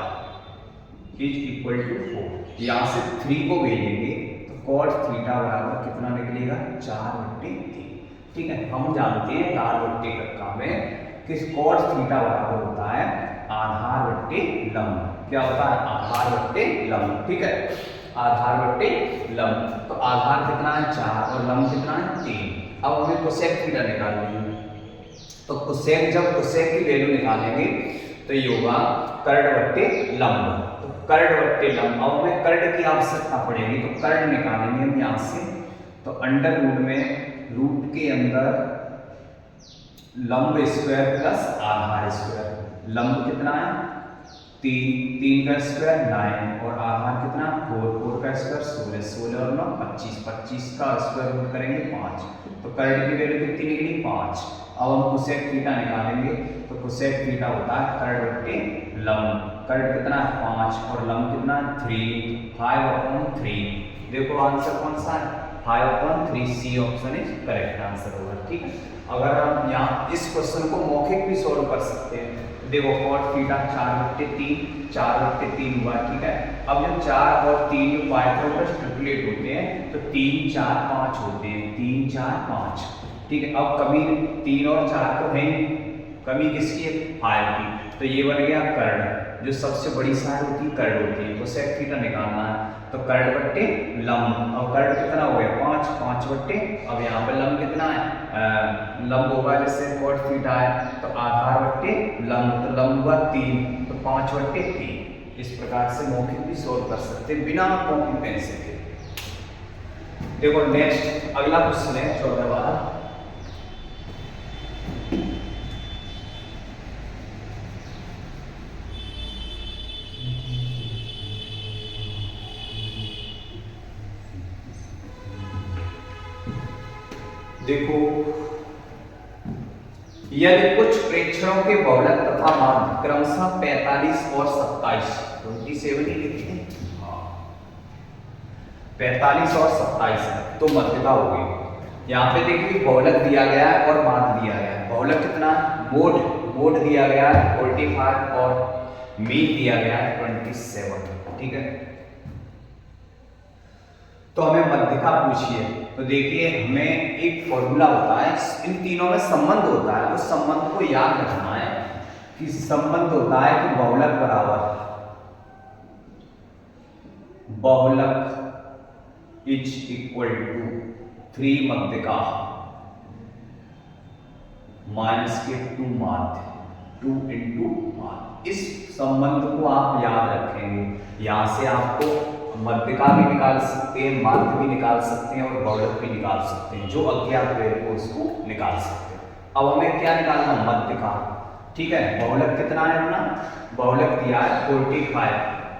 is equal to 4, यहाँ से 3 को भेजेंगे तो cot थीटा बराबर कितना निकलेगा 4/3, ठीक है। हम जानते हैं डालवट्टी कक्का में कि cot थीटा बराबर होता है आधार बट्टे लंब। क्या होता है, आधार बट्टे लंब, ठीक है, आधार बट्टे लंब। तो आधार कितना है 4 और लंब कितना है 3। अब हमें कोसेक थीटा निकालनी है, तो कोसेक, जब कोसेक की वैल्यू निकालेंगे तो ये होगा कर्ड बट्टे लंब, तो कर्ड बट्टे लंब। अब हमें कर्ड की आवश्यकता पड़ेगी, तो कर्ड निकालेंगे हम यहाँ से, तो अंडर रूट में रूट के अंदर लंब स्क्वायर प्लस आधार स्क्वायर, लंब कितना है 3, 3 का स्क्वायर 9 और आधार कितना 4, 4 का स्क्वायर 16, 16 और 9 25, 25 का स्क्वायर रूट करेंगे 5, तो कर्ड की वैल्यू कितनी निकली 5। अब हम कोसेक थीटा निकालेंगे, तो कोसेक थीटा होता है कर्ड बट्टे लंब, कर्ड कितना है 5 और लंब कितना है 3, 5/3। देखो आंसर कौन सा है 5/3, C option is correct answer होगा, ठीक है। अगर हम यहाँ इस क्वेश्चन को मौखिक भी सॉल्व कर सकते हैं, देखो cot थीटा 4/3, 4/3 हुआ, ठीक है। अब जब 4 और 3 जो पाइथागोरस ट्रिपलेट होते हैं तो 3 4 5 होते हैं, 3 4 5, ठीक है। अब कमी 3 और 4 तो है, कमी किसकी है 5 की, तो ये बन गया कर्ड, जो सबसे बड़ी साइड होती है कर्ड होती है, कोसेक थीटा निकालना है, तो कर्ड बट्टे लंब। अब कर्ड कितना हो गया 5, 5 बट्टे, अब यहाँ पे लंब कितना है, लंब होगा जैसे cot थीटा है तो आधार बट्टे लंब, तो लंब हुआ 3, तो 5/3। इस प्रकार से मौखिक भी सोल्व कर सकते हैं बिना कॉपी पेन से। देखो नेक्स्ट अगला क्वेश्चन है 14 वाला, देखो यदि कुछ प्रेक्षणों के बहुलक तथा माध्य क्रमशः 45 और 27, 27 ही लिखते हैं, 45 और 27 है तो मध्यता होगी। यहाँ पे देखिए बहुलक दिया गया है और माध्य दिया गया है। बहुलक कितना, मोड दिया गया है 45 और मीन दिया गया है 27, ठीक है। तो हमें मध्यिका पूछिए, तो देखिए हमें एक फॉर्मूला होता है, इन तीनों में संबंध होता है, उस संबंध को याद रखना है कि संबंध होता है कि बहुलक बराबर बहुलक इज इक्वल टू 3 मध्यिका माइनस के 2 माध्य, 2 इंटू माध्य। इस संबंध को आप याद रखेंगे, यहां से आपको मध्यिका भी निकाल सकते हैं, माध्य भी निकाल सकते हैं और बहुलक भी निकाल सकते हैं, जो अज्ञात वैल्यू को उसको निकाल सकते हैं। अब हमें क्या निकालना, मध्यिका, ठीक है। बहुलक कितना है अपना, बहुलक दिया है 45,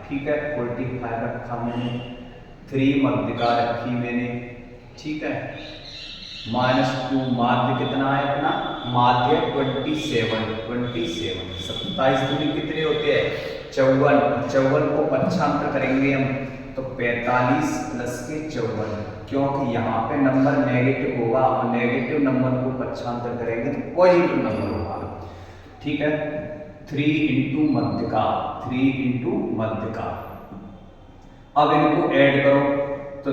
ठीक है, 45 रखा मैंने, 3 मध्यिका रखी मैंने, ठीक है। -2 माध्य कितना है अपना, माध्य 27, 27 दूनी कितने होते हैं 54, 54 को पक्षांतर करेंगे हम तो 45 प्लस के 54, क्योंकि यहाँ पे नंबर नेगेटिव होगा और नेगेटिव नंबर को पक्षांतर करेंगे तो पॉजिटिव नंबर होगा। ठीक है, 3 इंटू मध्यका, 3 इंटू मध्यका। अब इनको ऐड करो तो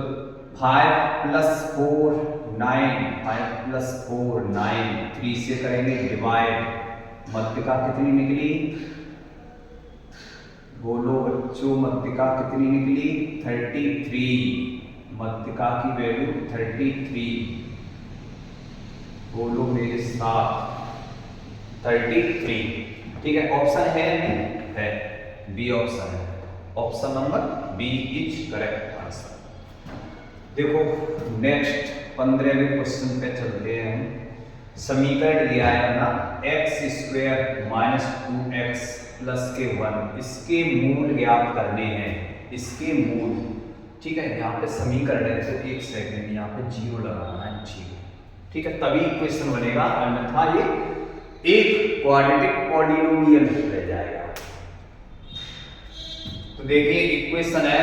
5 प्लस 4 9, 5 प्लस 4 9, 3 से करेंगे डिवाइड, मध्यका कितनी निकली, बोलो बच्चों मध्यका कितनी निकली 33, मध्यका की वैल्यू 33, बोलो मेरे साथ 33। ठीक है, ऑप्शन है नहीं है, बी ऑप्शन है, option number B is correct answer. देखो नेक्स्ट 15वें क्वेश्चन पे चलते हैं हम। समीकरण दिया है अपना x² माइनस 2x प्लस के 1, इसके मूल ज्ञात करने हैं, इसके मूल। ठीक है, यहाँ पे समीकरण है तो एक सेकंड यहाँ पे 0 लगाना है, 0। ठीक है, तभी इक्वेशन बनेगा, अन्यथा ये एक क्वाड्रेटिक पॉलिनोमियल रह जाएगा। तो देखिए इक्वेशन है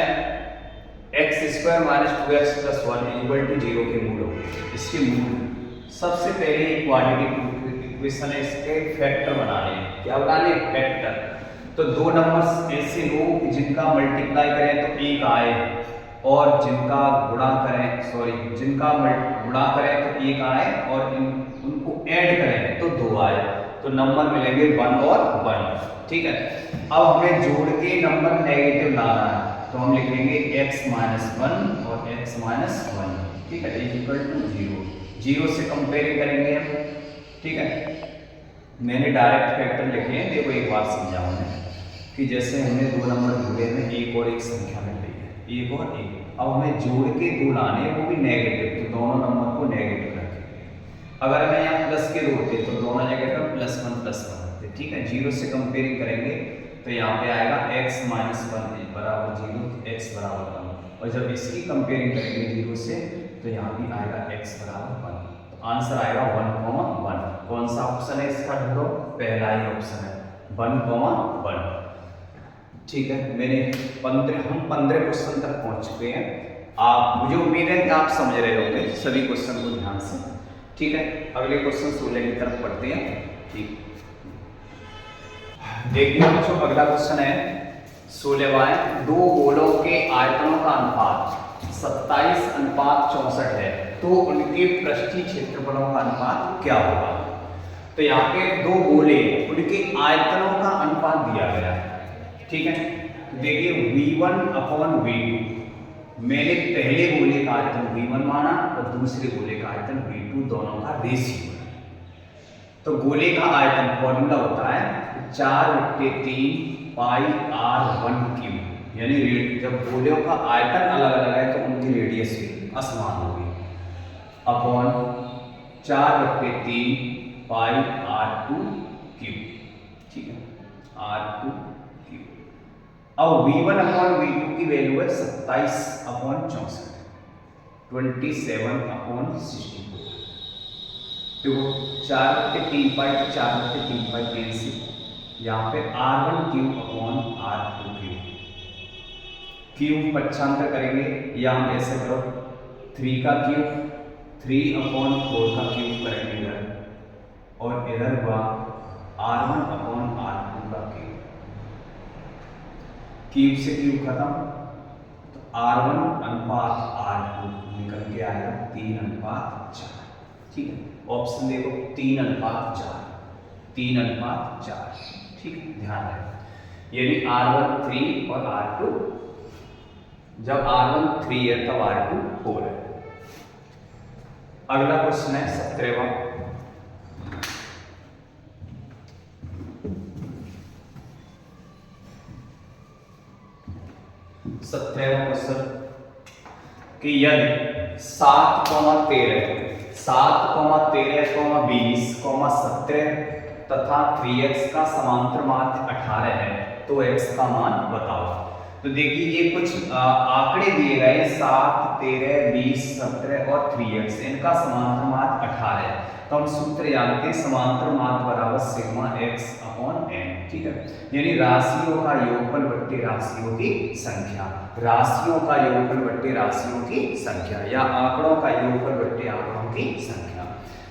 x² minus 2x plus 1 equal to 0 के मूल हो गए। इसके मूल सबसे पहले क्वाड्रेटिक इक्वेशन है, इसके फैक्टर बनाने हैं। क्या बनाने, फैक्टर। तो दो नंबर्स ऐसे हो कि जिनका मल्टीप्लाई करें तो एक आए और जिनका गुणा करें, जिनका गुणा करें तो एक आए और उनको ऐड करें तो 2 आए, तो नंबर मिलेंगे 1 और 1। ठीक है, अब हमें जोड़ के नंबर नेगेटिव लाना है तो हम लिखेंगे x माइनस 1 और x माइनस 1। ठीक है, इक्वल टू 0, 0 से कंपेयरिंग करेंगे हम। ठीक है, मैंने डायरेक्ट फैक्टर लिखे हैं, देखो एक बात समझाऊं मैं कि जैसे हमने दो नंबर जोड़े हैं, एक और एक संख्या मिल रही है, एक और एक। अब हमें जोड़ के 2 लाने, वो भी नेगेटिव, तो दोनों नंबर को नेगेटिव रखेंगे। अगर हमें यहाँ प्लस के जोड़ते तो दोनों जगह पर +1 +1 होते। ठीक है, 0 से कंपेयरिंग करेंगे तो यहाँ पे आएगा x माइनस 1 बराबर 0, x बराबर 1, और जब इसकी कंपेयरिंग करेंगे 0 से तो यहाँ भी आएगा x बराबर 1, तो आंसर आएगा 1,1। कौन सा ऑप्शन है इसका ढूंढो, पहला ही ऑप्शन है 1,1। ठीक है, हम 15 क्वेश्चन तक पहुंच चुके हैं। आप, मुझे उम्मीद है कि आप समझ रहे होंगे सभी क्वेश्चन को ध्यान से। ठीक है, अगले क्वेश्चन 16 की तरफ पढ़ते हैं। ठीक, देखिए बच्चों अगला क्वेश्चन है 16वां है, दो गोलों के आयतनों का अनुपात 27:64 है, तो उनके पृष्ठीय क्षेत्रफलों का अनुपात क्या होगा। तो यहाँ पे दो गोले, उनके आयतनों का अनुपात दिया गया है। ठीक है, देखिए V1/V2, मैंने पहले गोले का आयतन V1 माना और दूसरे गोले का आयतन V2, दोनों का रेशियो। तो गोले का आयतन फॉर्मूला होता है 4/3 πr1/3, यानी जब गोलों का आयतन अलग अलग है तो उनकी रेडियस भी असमान होगी, अपॉन 4/3 πr2/3। ठीक है, r2/3। अब V1/V2 की वैल्यू है 27/64, 27/64। तो 4/3 पाई, 4/3 पाई कैंसिल, यहाँ पे r1/r2, क्यूब पक्षांतर करेंगे या हम ऐसे करो 3 का क्यूब 3/4 का क्यूब करेंगे इधर, और इधर हुआ r1/r2 का क्यूब, क्यूब से क्यूब खत्म, तो r1/r2 निकल के आएगा 3/4। ठीक है, ऑप्शन देखो 3/4, 3/4। ठीक है, ध्यान रखें, यानी r1 3 और r2, जब r1 3 है तब r2 4 है। अगला क्वेश्चन है 17वां, क्वेश्चन कि यदि 7,13, 20, 17 तथा 3x का समांतर माध्य 18 है तो x का मान बताओ। तो देखिए ये कुछ आंकड़े दिए गए 7, 13, 20, 17 और 3x, इनका समांतर माध्य 18 है। तो हम सूत्र जानते हैं समांतर माध्य बराबर सिग्मा x अपॉन n। ठीक है, यानी राशियों का योगफल बट्टे राशियों की संख्या, राशियों का योगफल बट्टे राशियों की संख्या, या आंकड़ों का योगफल बट्टे आंकड़ों की संख्या।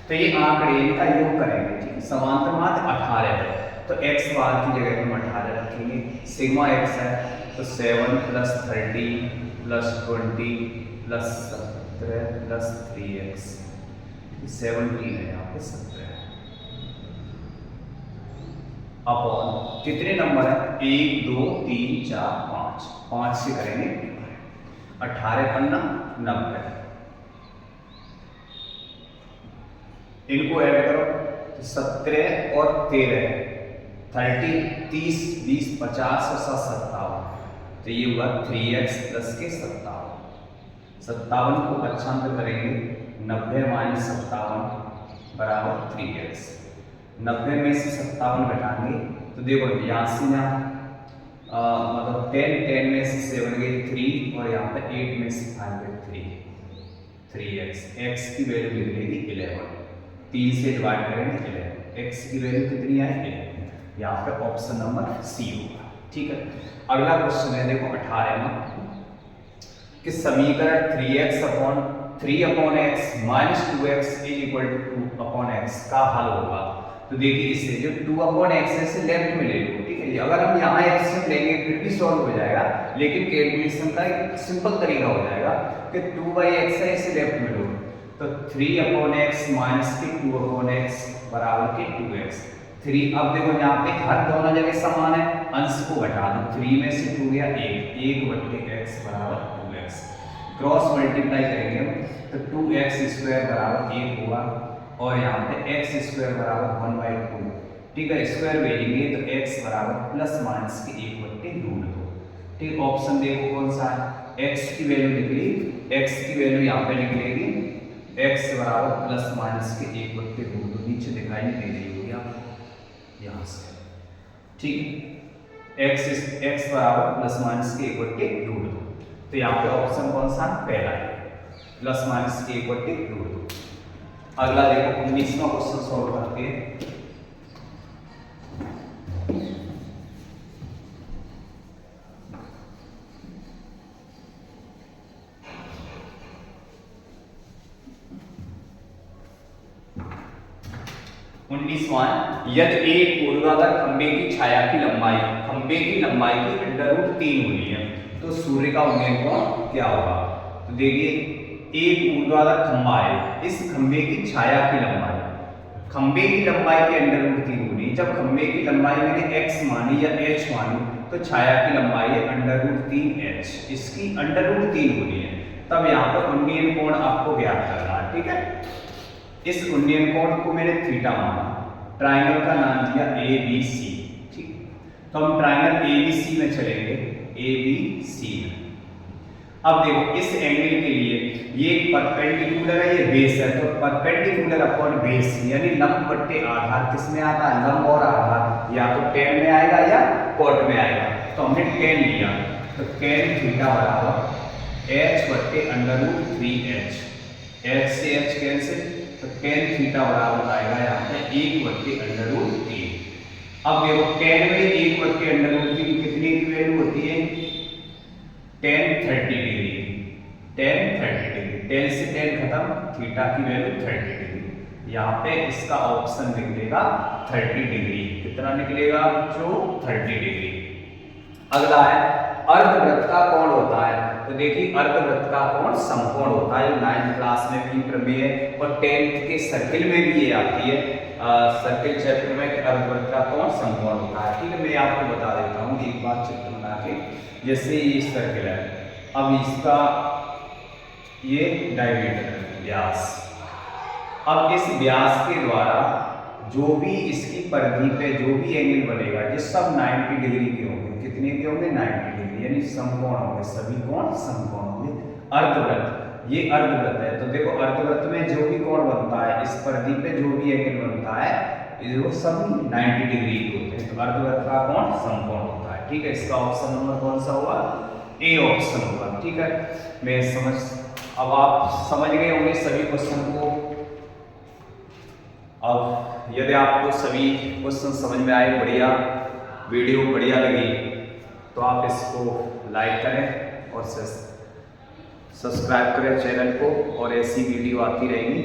तो ये आंकड़े इनका योग करेंगे। ठीक है, समांतर माध्य 18 है, तो x बार की जगह हम 18 रखेंगे। सिग्मा x है तो 7 + 13 + 20 + 17 + 3x, 17 है यहाँ पे 17 अपॉन कितने नंबर है 1 2 3 4 5, 5 से करेंगे 18 पन्ना 90, इनको ऐड करो तो 17 और 13 30 30 20 50 और 57, तो ये हुआ 3x + के 57, 57 को पक्षांतर करेंगे 90 - 57 बराबर 3x, 90 में से 57 घटाएंगे तो देखो यहाँ से ना मतलब 10 में से 7 गई 3 और यहाँ पे 8 में से 5 गई 3x, x की वैल्यू निकलेगी 11, 3 से डिवाइड करेंगे 11, x की वैल्यू कितनी आई 11, यहाँ पे ऑप्शन नंबर सी होगा। ठीक है, अगला क्वेश्चन है देखो 18 में कि समीकरण 3x upon 3/x - 2x = 2/x का हल होगा। तो देखिए इसे जो 2/x है इसे लेफ्ट में ले लो। ठीक है, अगर हम यहाँ एलसीएम लेंगे फिर भी सॉल्व हो जाएगा, लेकिन कैलकुलेशन का एक सिंपल तरीका हो जाएगा कि 2/x है इसे लेफ्ट में लो, तो 3/x - 2/x बराबर के 2x। 3 अब देखो यहाँ पे हर दोनों जगह समान है, अंश को घटा दो, 3 में से 2 गया 1/x बराबर 2x, क्रॉस मल्टीप्लाई करेंगे तो 2x² बराबर 1 होगा, और यहाँ पे x² बराबर 1/2। ठीक है, स्क्वायर भेजेंगे तो x बराबर ± के 1/√2। ठीक, ऑप्शन देखो कौन सा है, x की वैल्यू निकली, x की वैल्यू यहाँ पे निकलेगी x बराबर ± के 1/√2, नीचे दिखाई नहीं दे रही होगी आप यहाँ से। ठीक, x बराबर ± के 1/√2, तो यहाँ पे ऑप्शन कौन सा पहला है, ± के 1/√2। अगला देखो 19वां क्वेश्चन सॉल्व करते हैं। यदि एक ऊर्ध्वाधर खंभे की छाया की लंबाई की √3 होनी है तो सूर्य का उन्नयन कोण क्या होगा। तो देखिए एक ऊर्ध्वाधर खंभा है, इस खंभे की छाया की लंबाई के √3 होनी। जब खंभे की लंबाई मैंने x मानी या h मानी तो छाया की लंबाई है √3h, इसकी √3 होनी है, तब यहाँ पर उन्नयन कोण आपको ज्ञात करना है। ठीक है, इस उन्नयन कोण को मैंने थीटा माना, ट्रायंगल का नाम दिया ABC। ठीक, तो हम ट्रायंगल ABC में चलेंगे, ABC में। अब देखो इस एंगल के लिए ये परपेंडिकुलर है, ये बेस है, तो परपेंडिकुलर अपॉन बेस यानी लंब बट्टे आधार किस में आता है, लंब और आधार या तो tan में आएगा या cot में आएगा। तो हमने tan लिया तो tan थीटा बराबर h/√3h, h से h कैंसिल, तो tan थीटा बराबर आएगा यहाँ पे 1/√3। अब देखो tan में 1/√3 कितने की वैल्यू होती है, tan 30 degree, tan 30 degree, tan से tan खत्म, थीटा की वैल्यू 30 डिग्री, यहाँ पे इसका ऑप्शन निकलेगा 30 डिग्री। कितना निकलेगा जो 30 डिग्री। अगला है अर्धवृत्त का कोण होता है, तो देखिए अर्धवृत्त का कोण समकोण होता है, 9th क्लास में भी प्रमेय है और 10th के सर्किल में भी ये आती है, सर्किल चैप्टर में अर्धवृत्त का कोण समकोण होता है। ठीक है, मैं आपको बता देता हूँ एक बार चित्र बना के, जैसे ये सर्किल है, अब इसका ये डायमीटर है व्यास, अब इस व्यास के द्वारा जो भी इसकी परिधि पे जो भी एंगल बनेगा ये सब 90 डिग्री के होंगे। कितने के होंगे 90 डिग्री, यानी समकोण होंगे, सभी कोण समकोण होंगे। अर्धवृत्त, ये अर्धवृत्त है, तो देखो अर्धवृत्त में जो भी कोण बनता है, इस परिधि पे जो भी एंगल बनता है वो सब 90 डिग्री के होते हैं, तो अर्धवृत्त का कोण समकोण होता है। ठीक है, इसका ऑप्शन नंबर कौन सा होगा, ए ऑप्शन होगा। ठीक है, मैं समझ अब आप समझ गए होंगे सभी क्वेश्चन को। अब यदि आपको सभी क्वेश्चन समझ में आए, बढ़िया वीडियो बढ़िया लगी, तो आप इसको लाइक करें और सब्सक्राइब करें चैनल को, और ऐसी वीडियो आती रहेंगी।